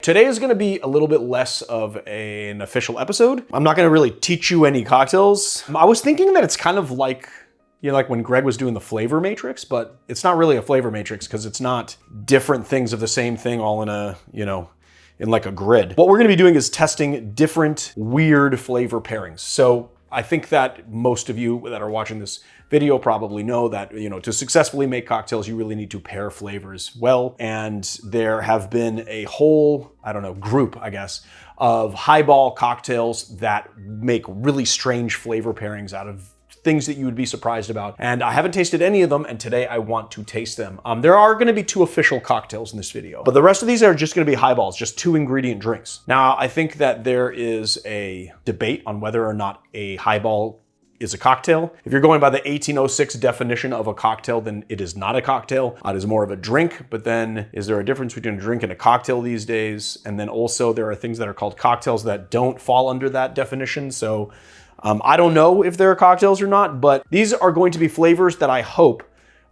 Today is gonna be a little bit less of an official episode. I'm not gonna really teach you any cocktails. I was thinking that it's kind of like, you know, like when Greg was doing the flavor matrix, but it's not really a flavor matrix because it's not different things of the same thing all in a, you know, in like a grid. What we're gonna be doing is testing different weird flavor pairings. So I think that most of you that are watching this video probably know that, you know, to successfully make cocktails, you really need to pair flavors well. And there have been a whole, I don't know, group, I guess, of highball cocktails that make really strange flavor pairings out of things that you would be surprised about. And I haven't tasted any of them, and today I want to taste them. There are gonna be 2 official cocktails in this video, but the rest of these are just gonna be highballs, just 2 ingredient drinks. Now, I think that there is a debate on whether or not a highball is a cocktail. If you're going by the 1806 definition of a cocktail, then it is not a cocktail. It is more of a drink, but then is there a difference between a drink and a cocktail these days? And then also there are things that are called cocktails that don't fall under that definition. So I don't know if they're cocktails or not, but these are going to be flavors that I hope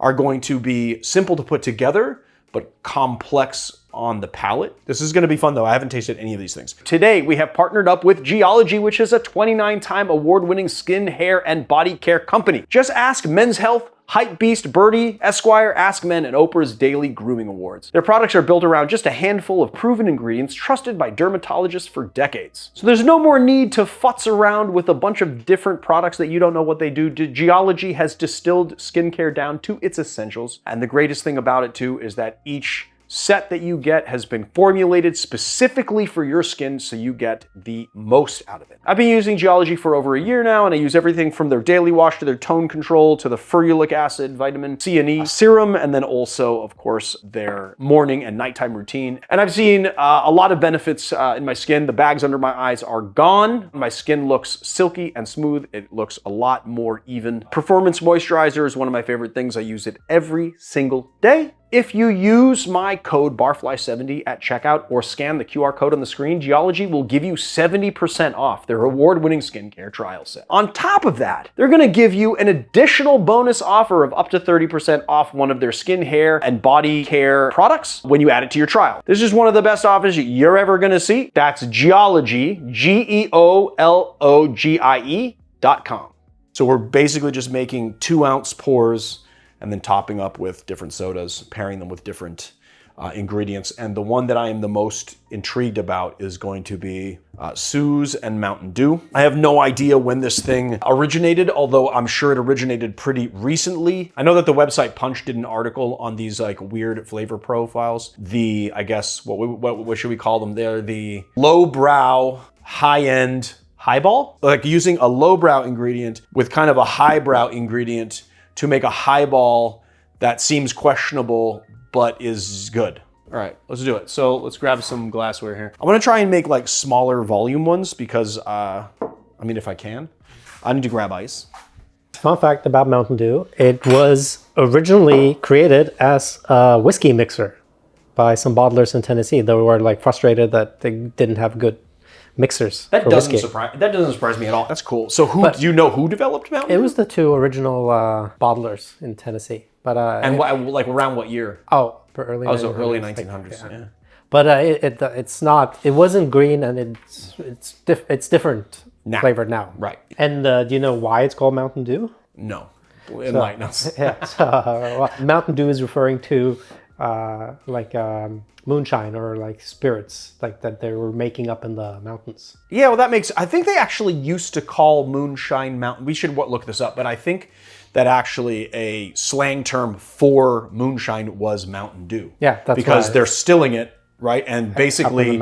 are going to be simple to put together, but complex on the palate. This is gonna be fun though. I haven't tasted any of these things. Today, we have partnered up with Geology, which is a 29-time award-winning skin, hair, and body care company. Just ask Men's Health, Hypebeast, Birdie, Esquire, Ask Men, and Oprah's Daily Grooming Awards. Their products are built around just a handful of proven ingredients trusted by dermatologists for decades. So there's no more need to futz around with a bunch of different products that you don't know what they do. Geology has distilled skincare down to its essentials. And the greatest thing about it too is that each set that you get has been formulated specifically for your skin so you get the most out of it. I've been using Geology for over a year now, and I use everything from their daily wash to their tone control to the ferulic acid, vitamin C and E serum, and then also, of course, their morning and nighttime routine. And I've seen a lot of benefits in my skin. The bags under my eyes are gone. My skin looks silky and smooth. It looks a lot more even. Performance moisturizer is one of my favorite things. I use it every single day. If you use my code BARFLY70 at checkout or scan the QR code on the screen, Geology will give you 70% off their award-winning skincare trial set. On top of that, they're gonna give you an additional bonus offer of up to 30% off one of their skin, hair, and body care products when you add it to your trial. This is one of the best offers you're ever gonna see. That's Geology, GEOLOGIE.com. So we're basically just making 2-ounce pours and then topping up with different sodas, pairing them with different ingredients. And the one that I am the most intrigued about is going to be Suze and Mountain Dew. I have no idea when this thing originated, although I'm sure it originated pretty recently. I know that the website Punch did an article on these like weird flavor profiles. The, I guess, what should we call them? They're the lowbrow, high-end highball. Like using a lowbrow ingredient with kind of a highbrow ingredient to make a highball that seems questionable, but is good. All right, let's do it. So let's grab some glassware here. I wanna try and make like smaller volume ones because, I mean, if I can, I need to grab ice. Fun fact about Mountain Dew, it was originally created as a whiskey mixer by some bottlers in Tennessee. They were like frustrated that they didn't have good mixers. That doesn't surprise me at all. That's cool. So do you know who developed Mountain Dew? It was the 2 original bottlers in Tennessee. But and like around what year? Oh, early 1900s. So early 1900s. Yeah. But it's not. It wasn't green, and it's different flavored now. Right. And do you know why it's called Mountain Dew? No. Enlighten us. Yeah. So, Mountain Dew is referring to moonshine or like spirits like that they were making up in the mountains. Yeah, well, I think they actually used to call moonshine mountain. We should look this up, but I think that actually a slang term for moonshine was Mountain Dew. Yeah, that's because they're stilling it, right? And basically,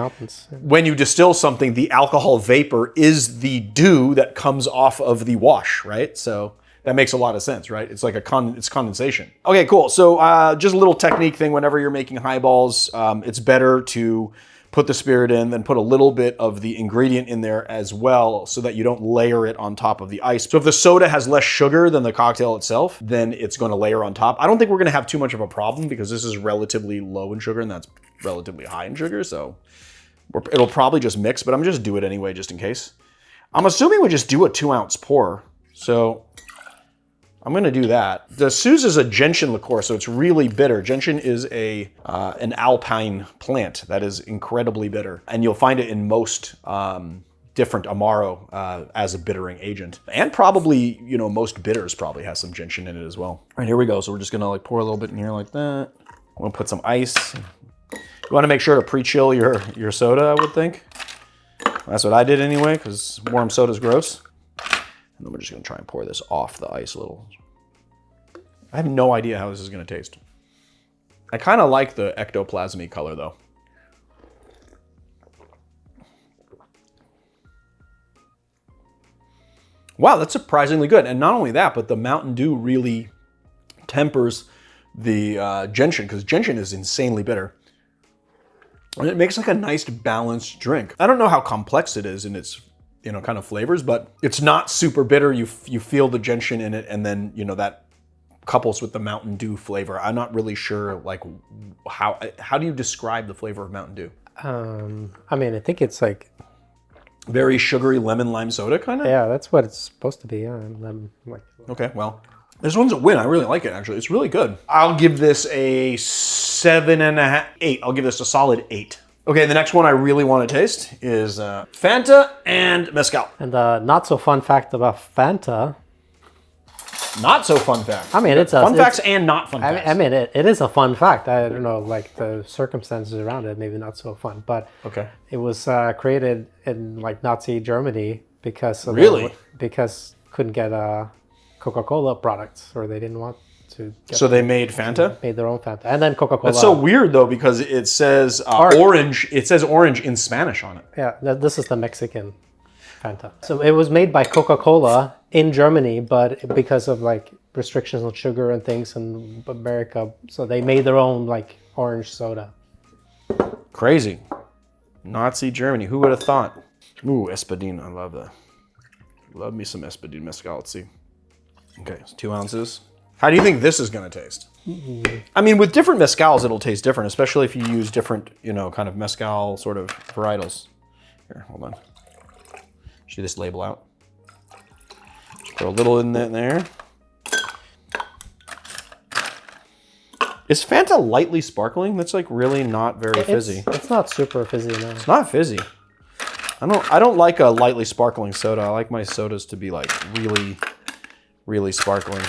when you distill something, the alcohol vapor is the dew that comes off of the wash, right? So that makes a lot of sense, right? It's like it's condensation. Okay, cool. So just a little technique thing. Whenever you're making highballs, it's better to put the spirit in, then put a little bit of the ingredient in there as well so that you don't layer it on top of the ice. So if the soda has less sugar than the cocktail itself, then it's going to layer on top. I don't think we're going to have too much of a problem because this is relatively low in sugar and that's relatively high in sugar. So it'll probably just mix, but I'm just do it anyway, just in case. I'm assuming we just do a 2-ounce pour. So I'm gonna do that. The Suze is a gentian liqueur, so it's really bitter. Gentian is an alpine plant that is incredibly bitter, and you'll find it in most different Amaro as a bittering agent. And probably, you know, most bitters probably has some gentian in it as well. All right, here we go. So we're just gonna like pour a little bit in here like that. I'm gonna put some ice. You wanna make sure to pre-chill your soda, I would think. That's what I did anyway, because warm soda's gross. And then we're just gonna try and pour this off the ice a little. I have no idea how this is gonna taste. I kind of like the ectoplasmy color though. Wow, that's surprisingly good. And not only that, but the Mountain Dew really tempers the gentian, because gentian is insanely bitter. And it makes like a nice balanced drink. I don't know how complex it is in its, you know, kind of flavors, but it's not super bitter. You feel the gentian in it, and then, you know, that couples with the Mountain Dew flavor. I'm not really sure, like, how do you describe the flavor of Mountain Dew? I mean, I think it's like very sugary lemon lime soda kind of? Yeah, that's what it's supposed to be. Yeah, okay, well, this one's a win. I really like it, actually. It's really good. I'll give this a 7.5, 8. I'll give this a solid 8. Okay, the next one I really want to taste is Fanta and Mezcal. And the not so fun fact about Fanta. Not so fun fact. I mean, it's fun facts and not fun facts. I mean, it is a fun fact. I don't know, like the circumstances around it, maybe not so fun, but okay. It was created in like Nazi Germany because of because couldn't get Coca-Cola products, or they didn't want to. So they made Fanta. Made their own Fanta, and then Coca-Cola. That's so weird though, because it says orange. It says orange in Spanish on it. Yeah, this is the Mexican Fanta. So it was made by Coca-Cola in Germany, but because of like restrictions on sugar and things in America, so they made their own like orange soda. Crazy. Nazi Germany. Who would have thought? Ooh, Espadin. I love that. Love me some Espadin Mezcal. Let's see. Okay, it's 2 ounces. How do you think this is going to taste? I mean, with different mezcals, it'll taste different, especially if you use different, you know, kind of mezcal sort of varietals. Here, hold on. See this label out? Just put a little in there. Is Fanta lightly sparkling? That's like really not very fizzy. It's not super fizzy, no. It's not fizzy. I don't like a lightly sparkling soda. I like my sodas to be like really, really sparkling.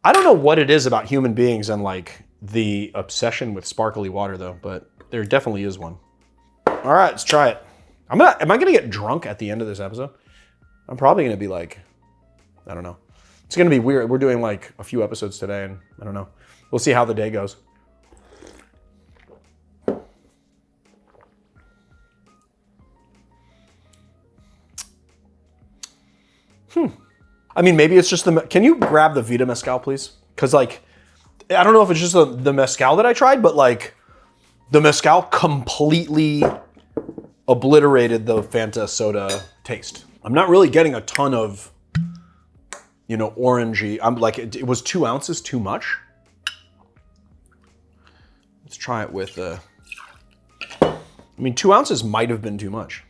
I don't know what it is about human beings and like the obsession with sparkly water though, but there definitely is one. All right, let's try it. Am I gonna get drunk at the end of this episode? I'm probably gonna be like, I don't know. It's gonna be weird. We're doing like a few episodes today, and I don't know. We'll see how the day goes. I mean, maybe it's just can you grab the Vita Mezcal, please? Because like, I don't know if it's just the Mezcal that I tried, but like, the Mezcal completely obliterated the Fanta soda taste. I'm not really getting a ton of, you know, orangey. I'm like, it was 2 ounces too much. Let's try it with, I mean, 2 ounces might have been too much.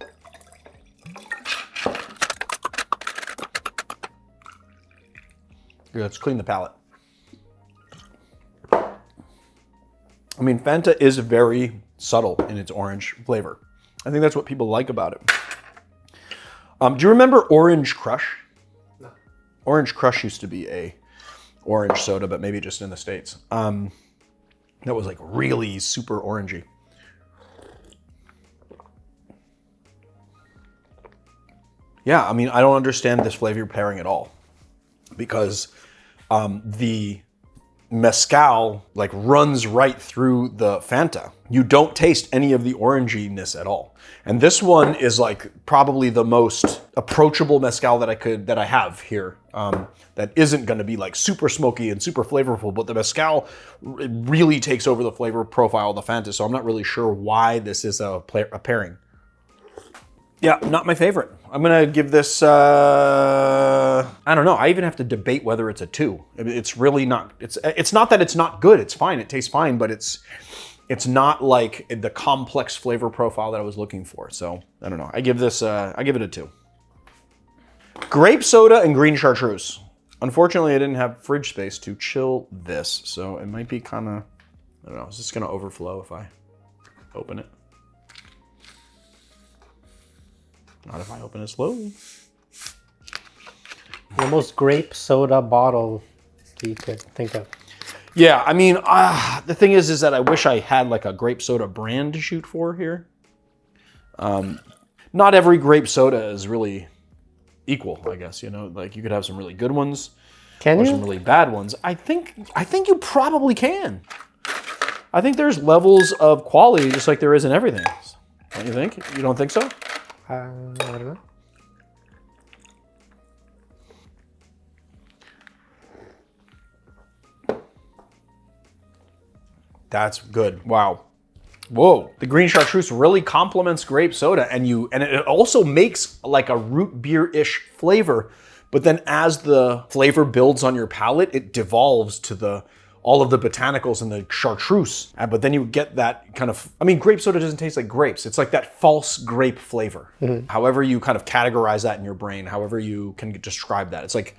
Here, let's clean the palate. I mean, Fanta is very subtle in its orange flavor. I think that's what people like about it. Do you remember Orange Crush? No. Orange Crush used to be a orange soda, but maybe just in the States. That was like really super orangey. Yeah, I mean, I don't understand this flavor pairing at all, because the Mezcal like runs right through the Fanta. You don't taste any of the oranginess at all. And this one is like probably the most approachable Mezcal that I have here. That isn't gonna be like super smoky and super flavorful, but the Mezcal really takes over the flavor profile of the Fanta. So I'm not really sure why this is a pairing. Yeah, not my favorite. I'm gonna give this, I don't know. I even have to debate whether it's a 2. I mean, it's really not, it's not that it's not good. It's fine, it tastes fine, but it's not like the complex flavor profile that I was looking for. So I don't know. I give this, I give it a 2. Grape soda and green chartreuse. Unfortunately, I didn't have fridge space to chill this, so it might be kind of, I don't know, is this gonna overflow if I open it? Not if I open it slowly. The most grape soda bottle you could think of. Yeah, I mean, the thing is that I wish I had like a grape soda brand to shoot for here. Not every grape soda is really equal, I guess, you know, like you could have some really good ones Can or you? some really bad ones. I think you probably can. I think there's levels of quality just like there is in everything. Don't you think? You don't think so? I don't know. That's good. Wow. Whoa. The green chartreuse really complements grape soda and it also makes like a root beer-ish flavor. But then as the flavor builds on your palate, it devolves to all of the botanicals in the chartreuse. But then you get that kind of, I mean, grape soda doesn't taste like grapes. It's like that false grape flavor. However you kind of categorize that in your brain, however you can describe that. It's like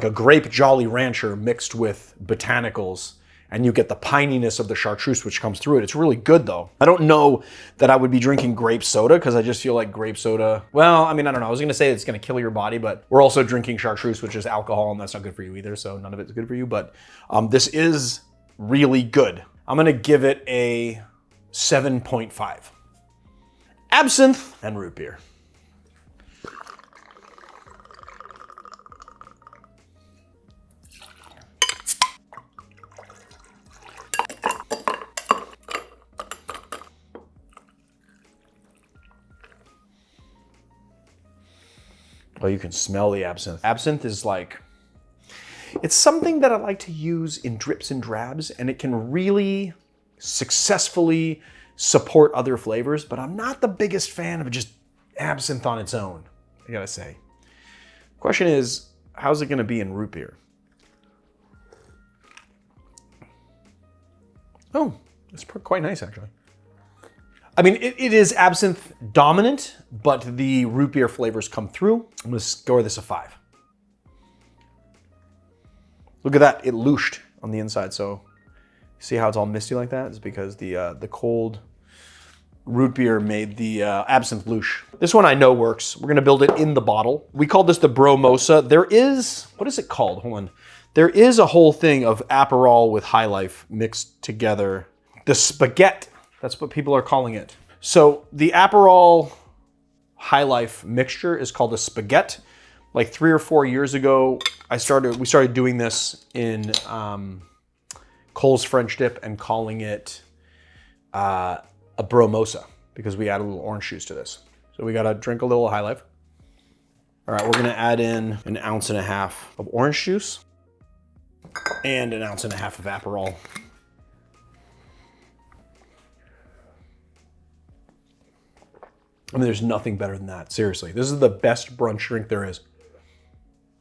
a grape Jolly Rancher mixed with botanicals, and you get the pininess of the chartreuse which comes through it. It's really good though. I don't know that I would be drinking grape soda because I just feel like grape soda, well, I mean, I don't know. I was gonna say it's gonna kill your body, but we're also drinking chartreuse, which is alcohol, and that's not good for you either, so none of it's good for you, but this is really good. I'm gonna give it a 7.5. Absinthe and root beer. Oh, you can smell the absinthe. Absinthe is like, it's something that I like to use in drips and drabs, and it can really successfully support other flavors, but I'm not the biggest fan of just absinthe on its own, I gotta say. Question is, how's it gonna be in root beer? Oh, it's quite nice actually. I mean, it is absinthe dominant, but the root beer flavors come through. I'm gonna score this a 5. Look at that, it looshed on the inside. So see how it's all misty like that? It's because the cold root beer made the absinthe loosh. This one I know works. We're gonna build it in the bottle. We call this the Bromosa. There is, what is it called? Hold on. There is a whole thing of Aperol with High Life mixed together. The spaghetti. That's what people are calling it. So the Aperol High Life mixture is called a spaghetti. Like 3 or 4 years ago, we started doing this in Cole's French Dip and calling it a Bromosa because we add a little orange juice to this. So we gotta drink a little High Life. All right, we're gonna add in 1.5 ounces of orange juice and 1.5 ounces of Aperol. I mean, there's nothing better than that. Seriously, this is the best brunch drink there is.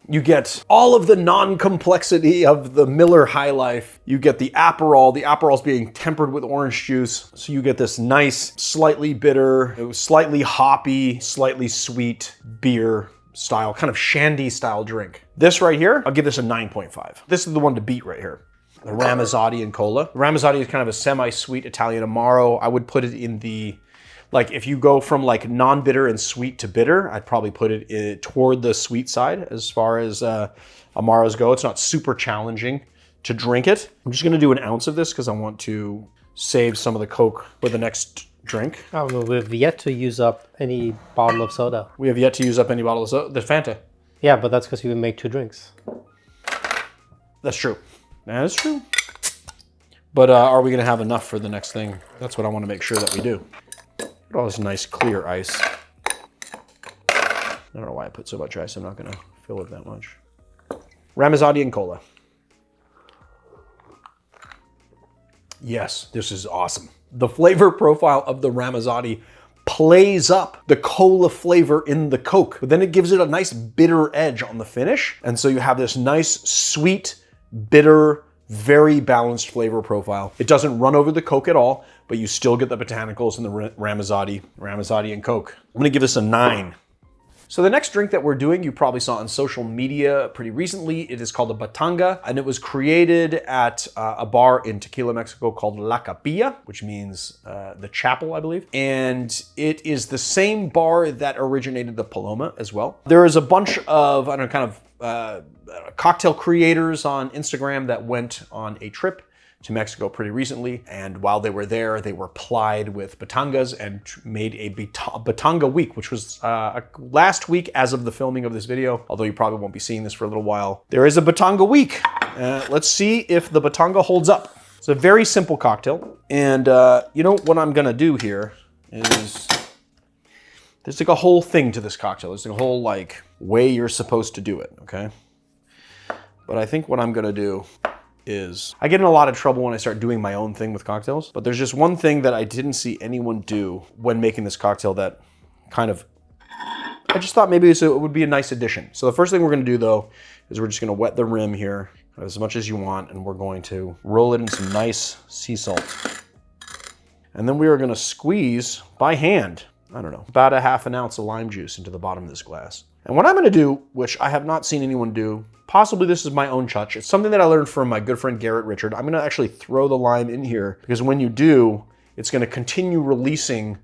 You get all of the non-complexity of the Miller High Life. You get the Aperol. The Aperol's being tempered with orange juice. So you get this nice, slightly bitter, slightly hoppy, slightly sweet beer style, kind of shandy style drink. This right here, I'll give this a 9.5. This is the one to beat right here. The Ramazzotti and Cola. The Ramazzotti is kind of a semi-sweet Italian Amaro. I would put it in the, like if you go from like non-bitter and sweet to bitter, I'd probably put it toward the sweet side as far as Amaros go. It's not super challenging to drink it. I'm just gonna do 1 ounce of this because I want to save some of the Coke for the next drink. Oh, well, we've yet to use up any bottle of soda. We have yet to use up any bottle of soda. The Fanta. Yeah, but that's because you make 2 drinks. That's true. That is true. But are we gonna have enough for the next thing? That's what I wanna make sure that we do. Look at all this nice clear ice. I don't know why I put so much ice. I'm not gonna fill it that much. Ramazzotti and Cola. Yes, this is awesome. The flavor profile of the Ramazzotti plays up the cola flavor in the Coke, but then it gives it a nice bitter edge on the finish. And so you have this nice, sweet, bitter, very balanced flavor profile. It doesn't run over the Coke at all, but you still get the botanicals in the Ramazzotti and Coke. I'm gonna give this a 9. So the next drink that we're doing, you probably saw on social media pretty recently. It is called a Batanga, and it was created at a bar in Tequila, Mexico called La Capilla, which means the chapel, I believe. And it is the same bar that originated the Paloma as well. There is a bunch of, I don't know, kind of cocktail creators on Instagram that went on a trip to Mexico pretty recently, and while they were there, they were plied with batangas and made a batanga week, which was last week as of the filming of this video, although you probably won't be seeing this for a little while. There is a batanga week. Let's see if the batanga holds up. It's a very simple cocktail, and you know what I'm gonna do here is, there's like a whole thing to this cocktail. There's like a whole like way you're supposed to do it, okay? But I think what I'm gonna do is, I get in a lot of trouble when I start doing my own thing with cocktails, but there's just one thing that I didn't see anyone do when making this cocktail that kind of, I just thought maybe it would be a nice addition. So the first thing we're gonna do though, is we're just gonna wet the rim here as much as you want, and we're going to roll it in some nice sea salt. And then we are gonna squeeze by hand, I don't know, about a half an ounce of lime juice into the bottom of this glass. And what I'm gonna do, which I have not seen anyone do, possibly this is my own touch, it's something that I learned from my good friend Garrett Richard. I'm gonna actually throw the lime in here, because when you do, it's gonna continue releasing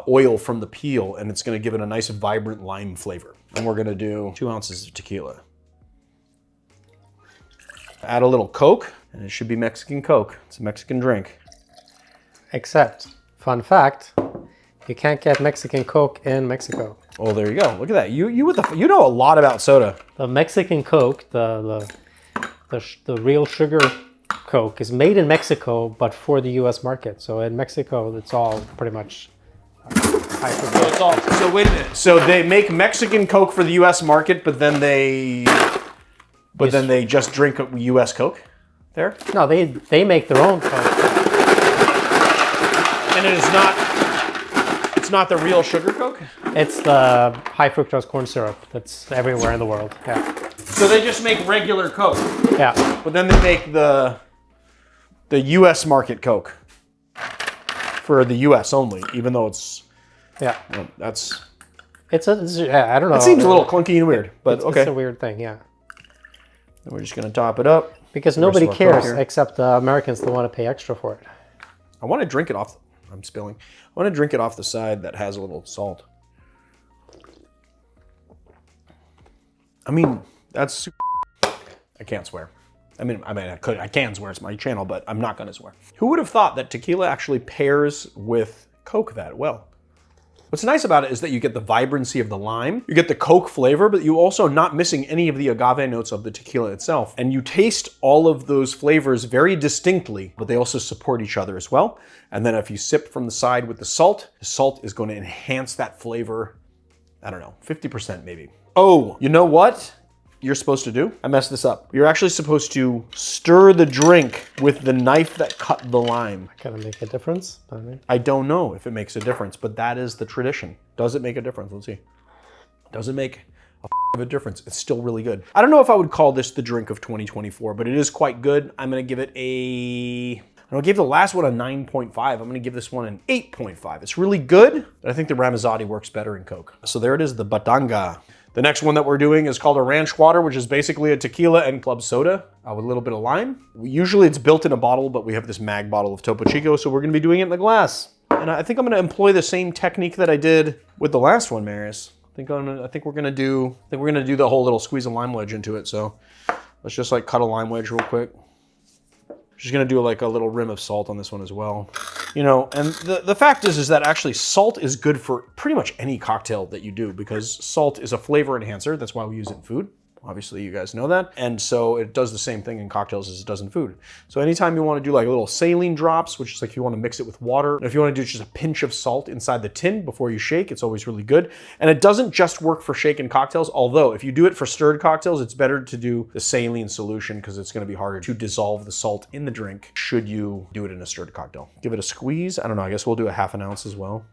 oil from the peel, and it's gonna give it a nice vibrant lime flavor. And we're gonna do 2 ounces of tequila. Add a little Coke, and it should be Mexican Coke. It's a Mexican drink. Except, fun fact, you can't get Mexican Coke in Mexico. Oh, there you go. Look at that. You know a lot about soda. The Mexican Coke, the real sugar Coke, is made in Mexico, but for the U.S. market. So in Mexico, it's all pretty much high fructose. So wait a minute. So they make Mexican Coke for the U.S. market, but then they just drink U.S. Coke there? No, they make their own Coke. And it is not. It's not the real sugar Coke? It's the high fructose corn syrup that's everywhere in the world. Yeah. So they just make regular Coke. Yeah. But then they make the U.S. market Coke for the U.S. only, even though it's, yeah. Well, that's. It's yeah, I don't know. It seems a little clunky and weird, but okay. It's a weird thing, yeah. And we're just gonna top it up. Because nobody cares except the Americans that want to pay extra for it. I want to drink it off. I'm spilling. I want to drink it off the side that has a little salt. I mean, that's super. I can't swear. I mean, I could. I can swear. It's my channel, but I'm not gonna swear. Who would have thought that tequila actually pairs with Coke that well? What's nice about it is that you get the vibrancy of the lime, you get the Coke flavor, but you also not missing any of the agave notes of the tequila itself. And you taste all of those flavors very distinctly, but they also support each other as well. And then if you sip from the side with the salt is going to enhance that flavor, I don't know, 50% maybe. Oh, you know what you're supposed to do? I messed this up. You're actually supposed to stir the drink with the knife that cut the lime. Can it make a difference? I don't know if it makes a difference, but that is the tradition. Does it make a difference? Let's see. Does it make a difference? It's still really good. I don't know if I would call this the drink of 2024, but it is quite good. I'm gonna give it I gave the last one a 9.5. I'm gonna give this one an 8.5. It's really good, but I think the Ramazzotti works better in Coke. So there it is, the Batanga. The next one that we're doing is called a ranch water, which is basically a tequila and club soda with a little bit of lime. Usually it's built in a bottle, but we have this mag bottle of Topo Chico, so we're gonna be doing it in the glass. And I think I'm gonna employ the same technique that I did with the last one, Marius. I think we're gonna do the whole little squeeze a lime wedge into it. So let's just like cut a lime wedge real quick. Just gonna do like a little rim of salt on this one as well. You know, and the fact is that actually salt is good for pretty much any cocktail that you do, because salt is a flavor enhancer. That's why we use it in food. Obviously, you guys know that. And so it does the same thing in cocktails as it does in food. So anytime you want to do like little saline drops, which is like you want to mix it with water, and if you want to do just a pinch of salt inside the tin before you shake, it's always really good. And it doesn't just work for shaken cocktails, although if you do it for stirred cocktails, it's better to do the saline solution because it's going to be harder to dissolve the salt in the drink should you do it in a stirred cocktail. Give it a squeeze. I don't know, I guess we'll do a half an ounce as well.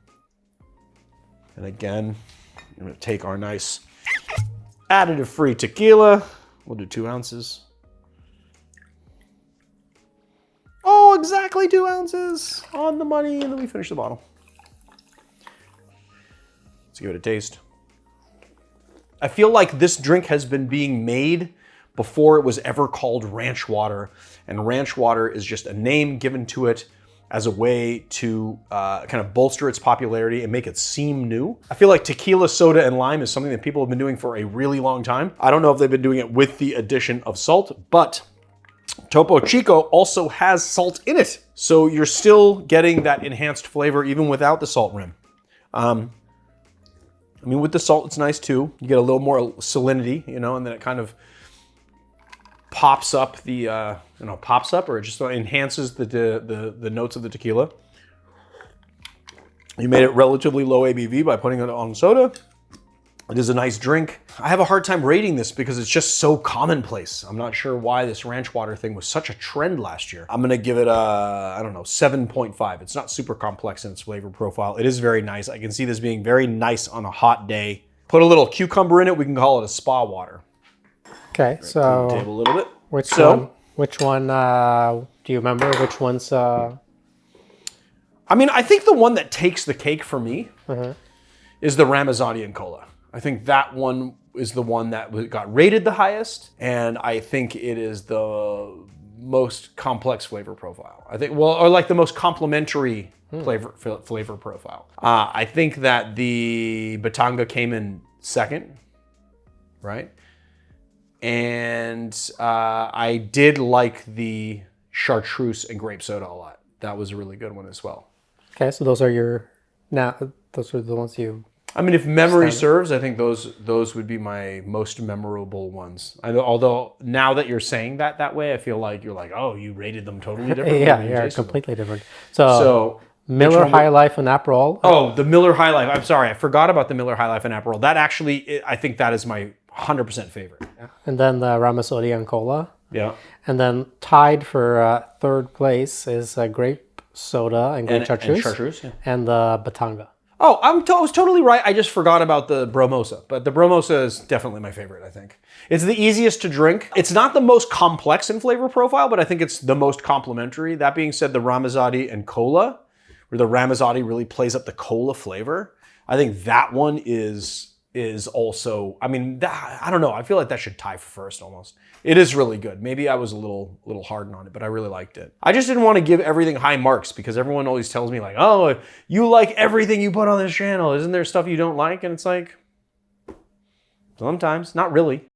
And again, I'm going to take our nice additive-free tequila. We'll do 2 ounces. Oh, exactly 2 ounces on the money, and then we finish the bottle. Let's give it a taste. I feel like this drink has been being made before it was ever called ranch water. And ranch water is just a name given to it as a way to kind of bolster its popularity and make it seem new. I feel like tequila, soda, and lime is something that people have been doing for a really long time. I don't know if they've been doing it with the addition of salt, but Topo Chico also has salt in it. So you're still getting that enhanced flavor even without the salt rim. I mean, with the salt, it's nice too. You get a little more salinity, you know, and then it kind of pops up the, pops up, or it just enhances the notes of the tequila. You made it relatively low ABV by putting it on soda. It is a nice drink. I have a hard time rating this because it's just so commonplace. I'm not sure why this ranch water thing was such a trend last year. I'm gonna give it a, I don't know, 7.5. It's not super complex in its flavor profile. It is very nice. I can see this being very nice on a hot day. Put a little cucumber in it, we can call it a spa water. Okay, so Table a little bit. Which one do you remember? Which one's I mean, I think the one that takes the cake for me is the Ramazzotti Cola. I think that one is the one that got rated the highest, and I think it is the most complex flavor profile. I think, well, or like the most complementary flavor profile. I think that the Batanga came in second, right? And I did like the Chartreuse and grape soda a lot. That was a really good one as well. Okay, so those are the ones you... I mean, if memory serves, I think those would be my most memorable ones. Although now that you're saying that way, I feel like you're like, oh, you rated them totally different. Yeah, completely different. So Miller High Life and Aperol. Oh, the Miller High Life. I'm sorry, I forgot about the Miller High Life and Aperol. That actually, I think that is my 100% favorite. Yeah. And then the Ramazzotti Cola. Yeah. And then tied for third place is grape soda and grape chartreuse. And the Batanga. Oh, I was totally right. I just forgot about the Bromosa. But the Bromosa is definitely my favorite, I think. It's the easiest to drink. It's not the most complex in flavor profile, but I think it's the most complementary. That being said, the Ramazzotti Cola, where the Ramazzotti really plays up the cola flavor, I think that one is also, I mean, I don't know. I feel like that should tie for first almost. It is really good. Maybe I was a little hard on it, but I really liked it. I just didn't want to give everything high marks because everyone always tells me like, oh, you like everything you put on this channel. Isn't there stuff you don't like? And it's like, sometimes, not really.